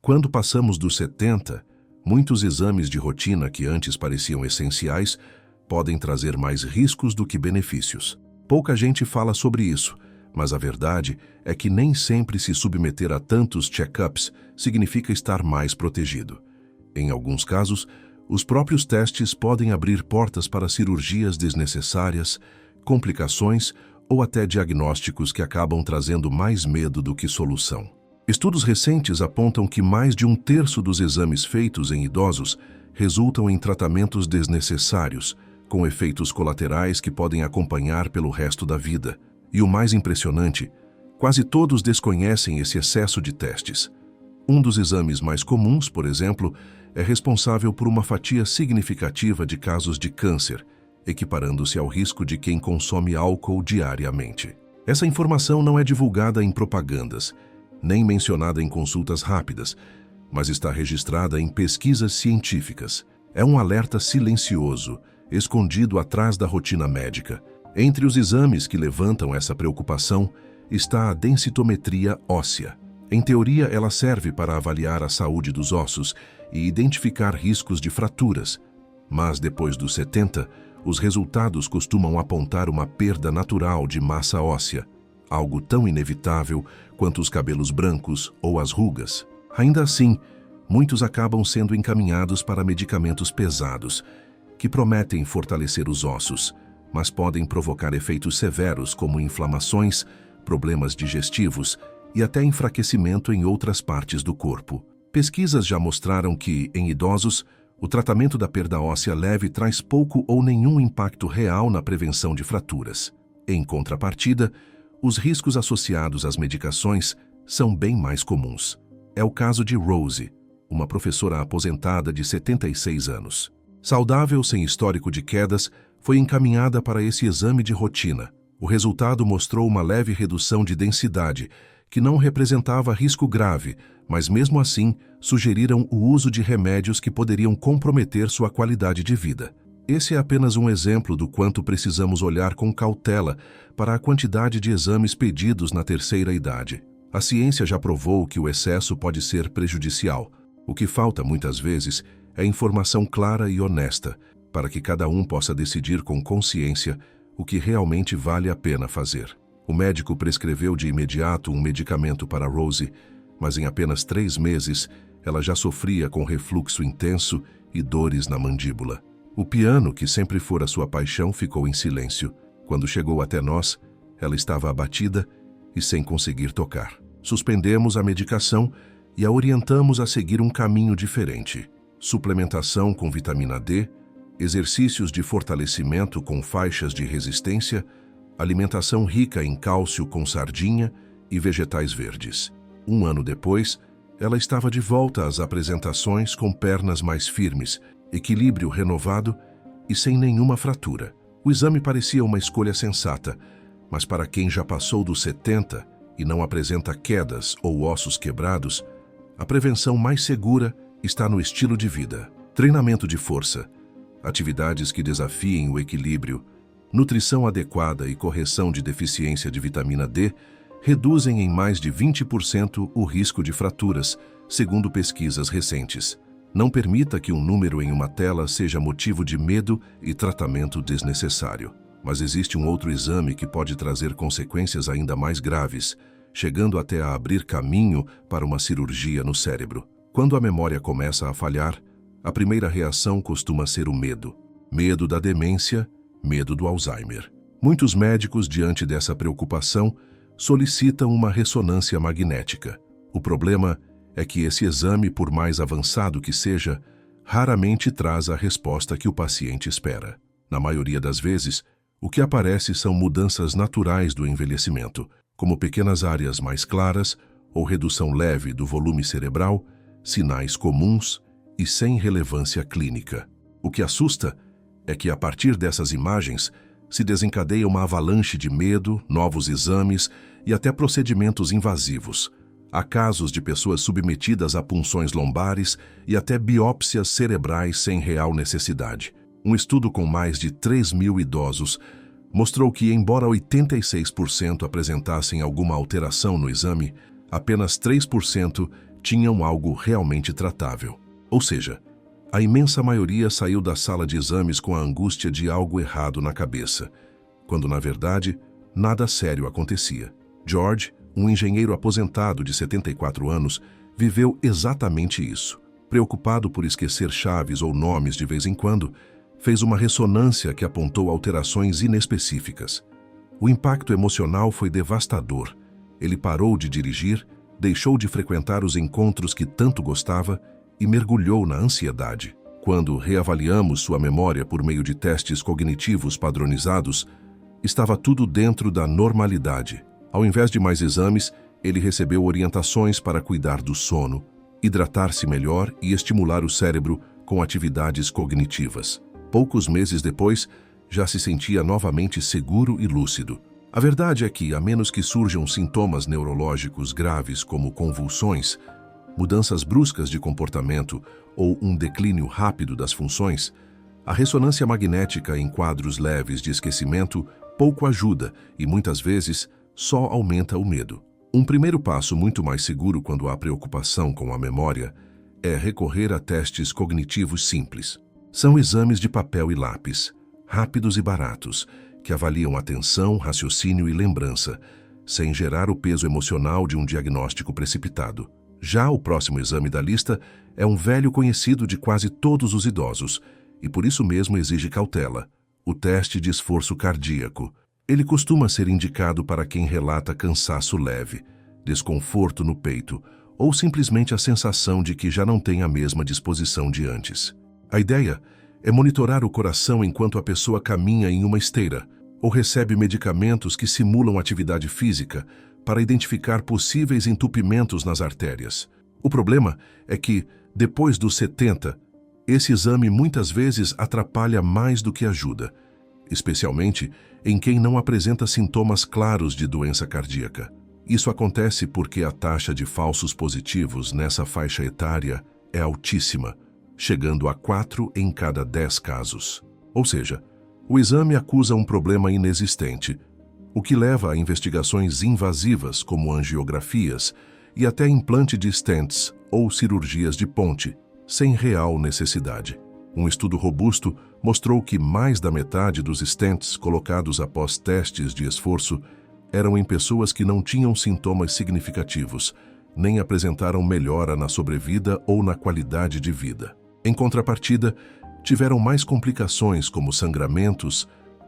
Quando passamos dos 70, muitos exames de rotina que antes pareciam essenciais podem trazer mais riscos do que benefícios. Pouca gente fala sobre isso, mas a verdade é que nem sempre se submeter a tantos check-ups significa estar mais protegido. Em alguns casos, os próprios testes podem abrir portas para cirurgias desnecessárias, complicações ou até diagnósticos que acabam trazendo mais medo do que solução. Estudos recentes apontam que mais de 1/3 dos exames feitos em idosos resultam em tratamentos desnecessários, com efeitos colaterais que podem acompanhar pelo resto da vida. E o mais impressionante, quase todos desconhecem esse excesso de testes. Um dos exames mais comuns, por exemplo, é responsável por uma fatia significativa de casos de câncer, equiparando-se ao risco de quem consome álcool diariamente. Essa informação não é divulgada em propagandas, nem mencionada em consultas rápidas, mas está registrada em pesquisas científicas. É um alerta silencioso, escondido atrás da rotina médica. Entre os exames que levantam essa preocupação está a densitometria óssea. Em teoria, ela serve para avaliar a saúde dos ossos e identificar riscos de fraturas. Mas depois dos 70, os resultados costumam apontar uma perda natural de massa óssea, algo tão inevitável quanto os cabelos brancos ou as rugas. Ainda assim, muitos acabam sendo encaminhados para medicamentos pesados, que prometem fortalecer os ossos, mas podem provocar efeitos severos como inflamações, problemas digestivos e até enfraquecimento em outras partes do corpo. Pesquisas já mostraram que, em idosos, o tratamento da perda óssea leve traz pouco ou nenhum impacto real na prevenção de fraturas. Em contrapartida, os riscos associados às medicações são bem mais comuns. É o caso de Rose, uma professora aposentada de 76 anos. Saudável, sem histórico de quedas, foi encaminhada para esse exame de rotina. O resultado mostrou uma leve redução de densidade, que não representava risco grave, mas mesmo assim sugeriram o uso de remédios que poderiam comprometer sua qualidade de vida. Esse é apenas um exemplo do quanto precisamos olhar com cautela para a quantidade de exames pedidos na terceira idade. A ciência já provou que o excesso pode ser prejudicial. O que falta muitas vezes é informação clara e honesta, para que cada um possa decidir com consciência o que realmente vale a pena fazer. O médico prescreveu de imediato um medicamento para Rose, mas em apenas 3 meses ela já sofria com refluxo intenso e dores na mandíbula. O piano, que sempre fora sua paixão, ficou em silêncio. Quando chegou até nós, ela estava abatida e sem conseguir tocar. Suspendemos a medicação e a orientamos a seguir um caminho diferente. Suplementação com vitamina D, exercícios de fortalecimento com faixas de resistência, alimentação rica em cálcio com sardinha e vegetais verdes. 1 ano depois, ela estava de volta às apresentações com pernas mais firmes, equilíbrio renovado e sem nenhuma fratura. O exame parecia uma escolha sensata, mas para quem já passou dos 70 e não apresenta quedas ou ossos quebrados, a prevenção mais segura está no estilo de vida. Treinamento de força, atividades que desafiem o equilíbrio, nutrição adequada e correção de deficiência de vitamina D reduzem em mais de 20% o risco de fraturas, segundo pesquisas recentes. Não permita que um número em uma tela seja motivo de medo e tratamento desnecessário. Mas existe um outro exame que pode trazer consequências ainda mais graves, chegando até a abrir caminho para uma cirurgia no cérebro. Quando a memória começa a falhar, a primeira reação costuma ser o medo. Medo da demência, medo do Alzheimer. Muitos médicos, diante dessa preocupação, solicitam uma ressonância magnética. O problema é que esse exame, por mais avançado que seja, raramente traz a resposta que o paciente espera. Na maioria das vezes, o que aparece são mudanças naturais do envelhecimento, como pequenas áreas mais claras ou redução leve do volume cerebral, sinais comuns e sem relevância clínica. O que assusta é que, a partir dessas imagens, se desencadeia uma avalanche de medo, novos exames e até procedimentos invasivos. Há casos de pessoas submetidas a punções lombares e até biópsias cerebrais sem real necessidade. Um estudo com mais de 3.000 idosos mostrou que, embora 86% apresentassem alguma alteração no exame, apenas 3% tinham algo realmente tratável. Ou seja, a imensa maioria saiu da sala de exames com a angústia de algo errado na cabeça, quando, na verdade, nada sério acontecia. George, um engenheiro aposentado de 74 anos, viveu exatamente isso. Preocupado por esquecer chaves ou nomes de vez em quando, fez uma ressonância que apontou alterações inespecíficas. O impacto emocional foi devastador. Ele parou de dirigir, deixou de frequentar os encontros que tanto gostava e mergulhou na ansiedade. Quando reavaliamos sua memória por meio de testes cognitivos padronizados, estava tudo dentro da normalidade. Ao invés de mais exames, ele recebeu orientações para cuidar do sono, hidratar-se melhor e estimular o cérebro com atividades cognitivas. Poucos meses depois, já se sentia novamente seguro e lúcido. A verdade é que, a menos que surjam sintomas neurológicos graves como convulsões, mudanças bruscas de comportamento ou um declínio rápido das funções, a ressonância magnética em quadros leves de esquecimento pouco ajuda e, muitas vezes, só aumenta o medo. Um primeiro passo muito mais seguro quando há preocupação com a memória é recorrer a testes cognitivos simples. São exames de papel e lápis, rápidos e baratos, que avaliam atenção, raciocínio e lembrança, sem gerar o peso emocional de um diagnóstico precipitado. Já o próximo exame da lista é um velho conhecido de quase todos os idosos, e por isso mesmo exige cautela: o teste de esforço cardíaco. Ele costuma ser indicado para quem relata cansaço leve, desconforto no peito ou simplesmente a sensação de que já não tem a mesma disposição de antes. A ideia é monitorar o coração enquanto a pessoa caminha em uma esteira ou recebe medicamentos que simulam atividade física para identificar possíveis entupimentos nas artérias. O problema é que, depois dos 70, esse exame muitas vezes atrapalha mais do que ajuda, especialmente em quem não apresenta sintomas claros de doença cardíaca. Isso acontece porque a taxa de falsos positivos nessa faixa etária é altíssima, chegando a 4 em cada 10 casos. Ou seja, o exame acusa um problema inexistente, o que leva a investigações invasivas como angiografias e até implante de stents ou cirurgias de ponte, sem real necessidade. Um estudo robusto mostrou que mais da metade dos stents colocados após testes de esforço eram em pessoas que não tinham sintomas significativos, nem apresentaram melhora na sobrevida ou na qualidade de vida. Em contrapartida, tiveram mais complicações como sangramentos,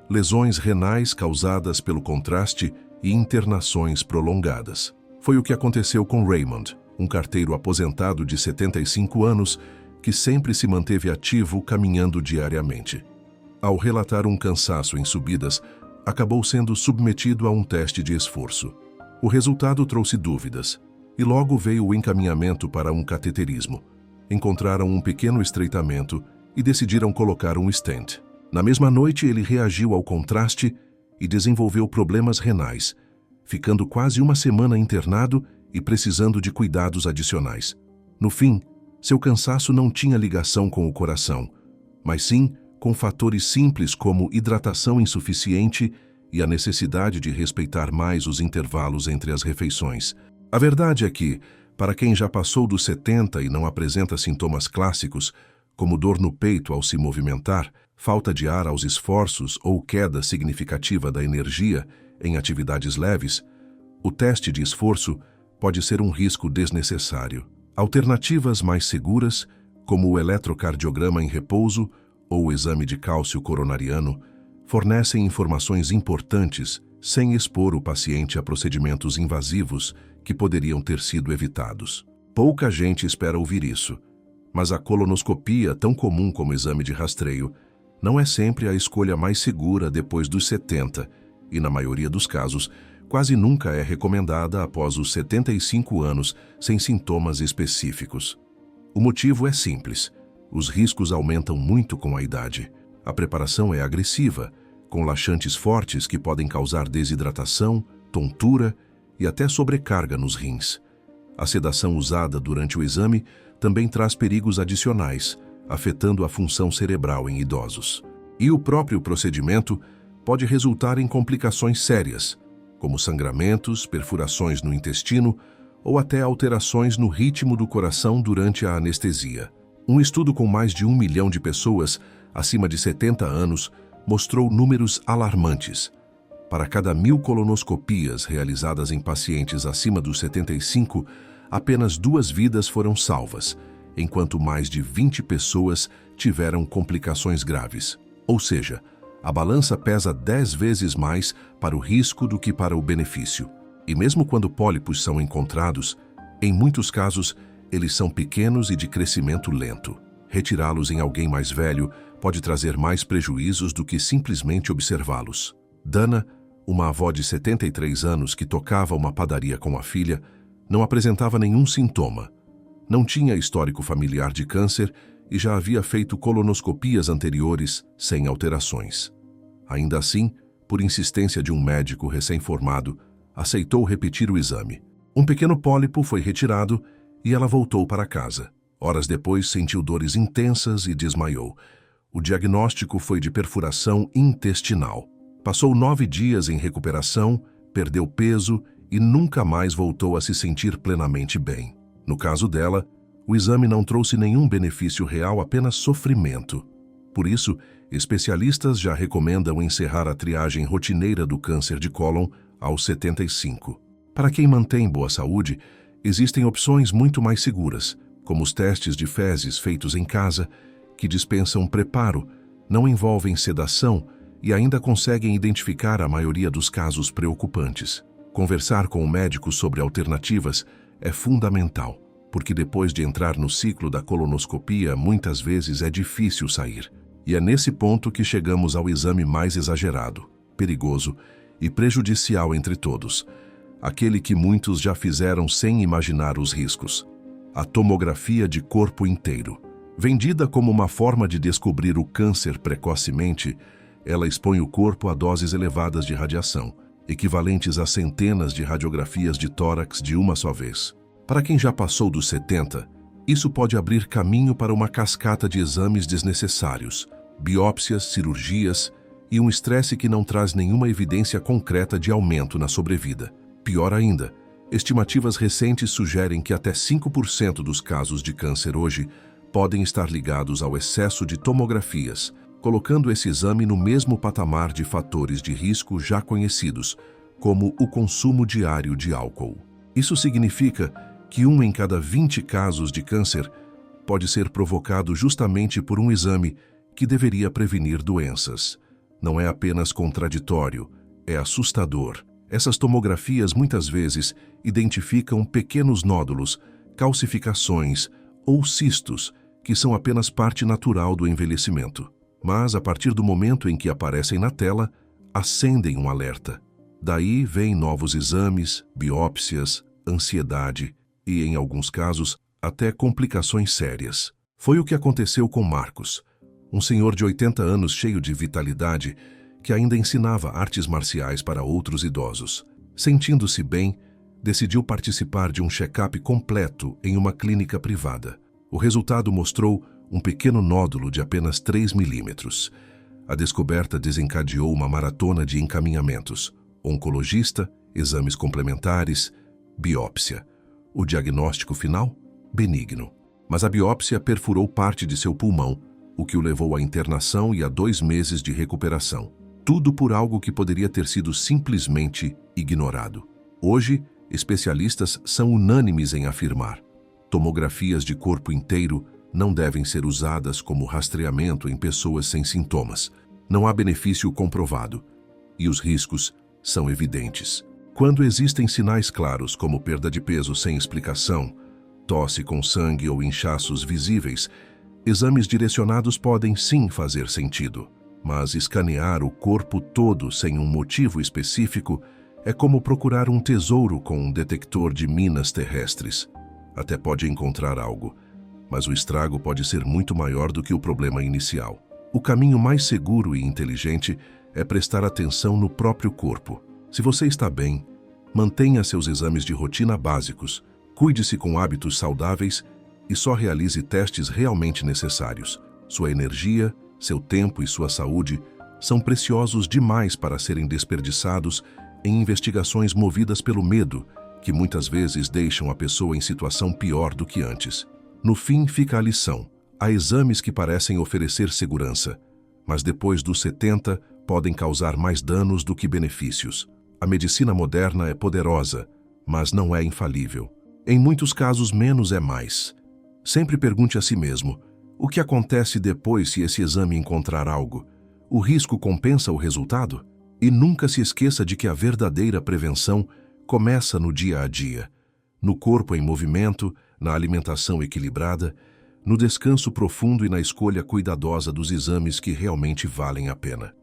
lesões renais causadas pelo contraste e internações prolongadas. Foi o que aconteceu com Raymond, um carteiro aposentado de 75 anos que sempre se manteve ativo caminhando diariamente. Ao relatar um cansaço em subidas, acabou sendo submetido a um teste de esforço. O resultado trouxe dúvidas, e logo veio o encaminhamento para um cateterismo. Encontraram um pequeno estreitamento e decidiram colocar um stent. Na mesma noite, ele reagiu ao contraste e desenvolveu problemas renais, ficando quase uma semana internado e precisando de cuidados adicionais. No fim, seu cansaço não tinha ligação com o coração, mas sim com fatores simples como hidratação insuficiente e a necessidade de respeitar mais os intervalos entre as refeições. A verdade é que, para quem já passou dos 70 e não apresenta sintomas clássicos, como dor no peito ao se movimentar, falta de ar aos esforços ou queda significativa da energia em atividades leves, o teste de esforço pode ser um risco desnecessário. Alternativas mais seguras, como o eletrocardiograma em repouso ou o exame de cálcio coronariano, fornecem informações importantes sem expor o paciente a procedimentos invasivos que poderiam ter sido evitados. Pouca gente espera ouvir isso, mas a colonoscopia, tão comum como exame de rastreio, não é sempre a escolha mais segura depois dos 70 e, na maioria dos casos, quase nunca é recomendada após os 75 anos sem sintomas específicos. O motivo é simples: os riscos aumentam muito com a idade. A preparação é agressiva, com laxantes fortes que podem causar desidratação, tontura e até sobrecarga nos rins. A sedação usada durante o exame também traz perigos adicionais, afetando a função cerebral em idosos. E o próprio procedimento pode resultar em complicações sérias, como sangramentos, perfurações no intestino ou até alterações no ritmo do coração durante a anestesia. Um estudo com mais de 1 milhão de pessoas acima de 70 anos mostrou números alarmantes. Para cada 1.000 colonoscopias realizadas em pacientes acima dos 75, apenas 2 vidas foram salvas, enquanto mais de 20 pessoas tiveram complicações graves. Ou seja, a balança pesa 10 vezes mais para o risco do que para o benefício. E mesmo quando pólipos são encontrados, em muitos casos, eles são pequenos e de crescimento lento. Retirá-los em alguém mais velho pode trazer mais prejuízos do que simplesmente observá-los. Dana, uma avó de 73 anos que tocava uma padaria com a filha, não apresentava nenhum sintoma. Não tinha histórico familiar de câncer e já havia feito colonoscopias anteriores sem alterações. Ainda assim, por insistência de um médico recém-formado, aceitou repetir o exame. Um pequeno pólipo foi retirado e ela voltou para casa. Horas depois, sentiu dores intensas e desmaiou. O diagnóstico foi de perfuração intestinal. Passou 9 dias em recuperação, perdeu peso e nunca mais voltou a se sentir plenamente bem. No caso dela, o exame não trouxe nenhum benefício real, apenas sofrimento. Por isso, especialistas já recomendam encerrar a triagem rotineira do câncer de cólon aos 75. Para quem mantém boa saúde, existem opções muito mais seguras, como os testes de fezes feitos em casa, que dispensam preparo, não envolvem sedação e ainda conseguem identificar a maioria dos casos preocupantes. Conversar com o médico sobre alternativas é fundamental, porque depois de entrar no ciclo da colonoscopia, muitas vezes é difícil sair. E é nesse ponto que chegamos ao exame mais exagerado, perigoso e prejudicial entre todos, aquele que muitos já fizeram sem imaginar os riscos: a tomografia de corpo inteiro. Vendida como uma forma de descobrir o câncer precocemente, ela expõe o corpo a doses elevadas de radiação, equivalentes a centenas de radiografias de tórax de uma só vez. Para quem já passou dos 70, isso pode abrir caminho para uma cascata de exames desnecessários, biópsias, cirurgias e um estresse que não traz nenhuma evidência concreta de aumento na sobrevida. Pior ainda, estimativas recentes sugerem que até 5% dos casos de câncer hoje podem estar ligados ao excesso de tomografias, colocando esse exame no mesmo patamar de fatores de risco já conhecidos, como o consumo diário de álcool. Isso significa que 1 em cada 20 casos de câncer pode ser provocado justamente por um exame que deveria prevenir doenças. Não é apenas contraditório, é assustador. Essas tomografias muitas vezes identificam pequenos nódulos, calcificações ou cistos, que são apenas parte natural do envelhecimento. Mas, a partir do momento em que aparecem na tela, acendem um alerta. Daí vêm novos exames, biópsias, ansiedade e, em alguns casos, até complicações sérias. Foi o que aconteceu com Marcos, um senhor de 80 anos cheio de vitalidade que ainda ensinava artes marciais para outros idosos. Sentindo-se bem, decidiu participar de um check-up completo em uma clínica privada. O resultado mostrou um pequeno nódulo de apenas 3 milímetros. A descoberta desencadeou uma maratona de encaminhamentos: oncologista, exames complementares, biópsia. O diagnóstico final? Benigno. Mas a biópsia perfurou parte de seu pulmão, o que o levou à internação e a 2 meses de recuperação. Tudo por algo que poderia ter sido simplesmente ignorado. Hoje, especialistas são unânimes em afirmar: tomografias de corpo inteiro não devem ser usadas como rastreamento em pessoas sem sintomas. Não há benefício comprovado e os riscos são evidentes. Quando existem sinais claros como perda de peso sem explicação, tosse com sangue ou inchaços visíveis, exames direcionados podem sim fazer sentido. Mas escanear o corpo todo sem um motivo específico é como procurar um tesouro com um detector de minas terrestres. Até pode encontrar algo, mas o estrago pode ser muito maior do que o problema inicial. O caminho mais seguro e inteligente é prestar atenção no próprio corpo. Se você está bem, mantenha seus exames de rotina básicos, cuide-se com hábitos saudáveis e só realize testes realmente necessários. Sua energia, seu tempo e sua saúde são preciosos demais para serem desperdiçados em investigações movidas pelo medo, que muitas vezes deixam a pessoa em situação pior do que antes. No fim, fica a lição. Há exames que parecem oferecer segurança, mas depois dos 70 podem causar mais danos do que benefícios. A medicina moderna é poderosa, mas não é infalível. Em muitos casos, menos é mais. Sempre pergunte a si mesmo: o que acontece depois se esse exame encontrar algo? O risco compensa o resultado? E nunca se esqueça de que a verdadeira prevenção começa no dia a dia, no corpo em movimento, na alimentação equilibrada, no descanso profundo e na escolha cuidadosa dos exames que realmente valem a pena.